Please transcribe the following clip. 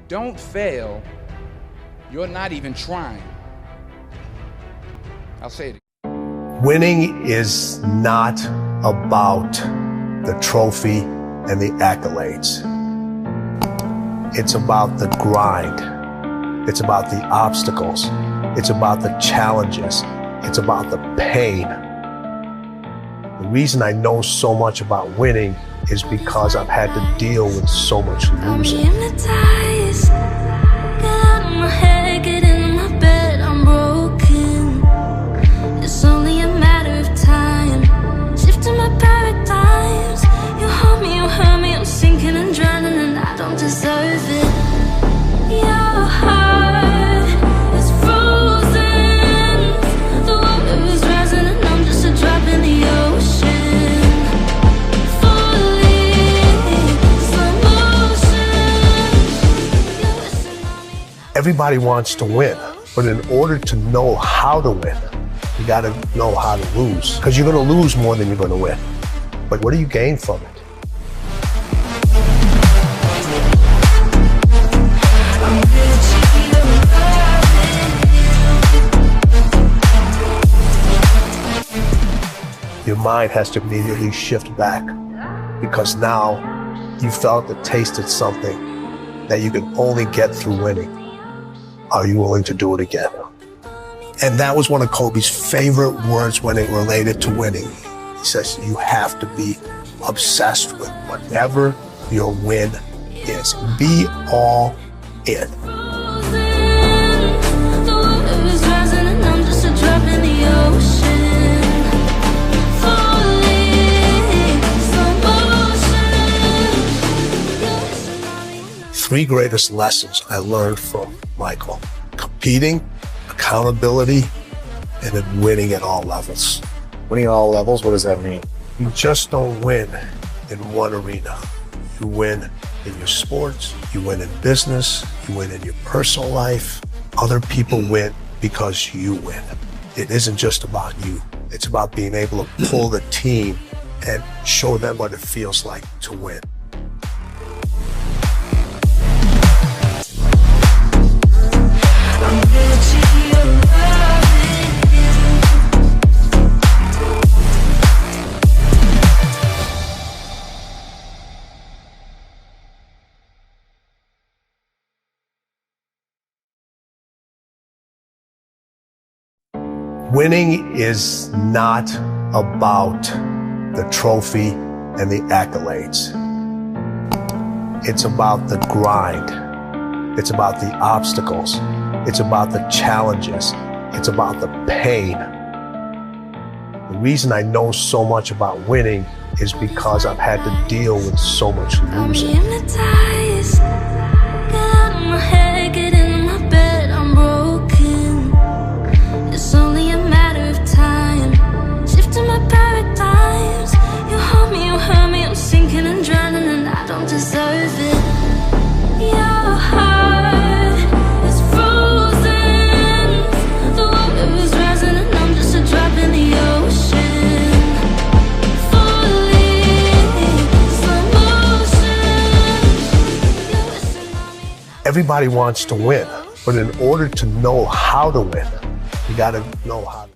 don't fail, you're not even trying. I'll say it again. Winning is not about the trophy and the accolades. It's about the grind. It's about the obstacles. It's about the challenges. It's about the pain. The reason I know so much about winning is because I've had to deal with so much losing. I'm hypnotized. Get out of my head, get in my bed, I'm broken. It's only a matter of time. Shifting my paradigms. You hold me, you hurt me, I'm sinking and drowning, and I don't deserve it. Your heart is frozen. The water is rising and I'm just a drop in the ocean. Everybody wants to win, but in order to know how to win, you gotta know how to lose. Because you're gonna lose more than you're gonna win. But what do you gain from it? Your mind has to immediately shift back, because now you felt and tasted something that you can only get through winning. Are you willing to do it again? And that was one of Kobe's favorite words when it related to winning. He says, you have to be obsessed with whatever your win is. Be all in. Three greatest lessons I learned from Michael: competing, accountability, and then winning at all levels. Winning at all levels, what does that mean? You just don't win in one arena. You win in your sports, you win in business, you win in your personal life. Other people win because you win. It isn't just about you. It's about being able to pull the team and show them what it feels like to win. Winning is not about the trophy and the accolades. It's about the grind. It's about the obstacles. It's about the challenges. It's about the pain. The reason I know so much about winning is because I've had to deal with so much losing. I'm hypnotized. Get out of my head, get in my bed, I'm broken. It's only a matter of time. Shifting my paradigms. You hold me, you hurt me, I'm sinking and drowning, and I don't deserve it. Your heart is frozen. The water is rising and I'm just a drop in the ocean. Everybody wants to win, but in order to know how to win, you gotta know how to.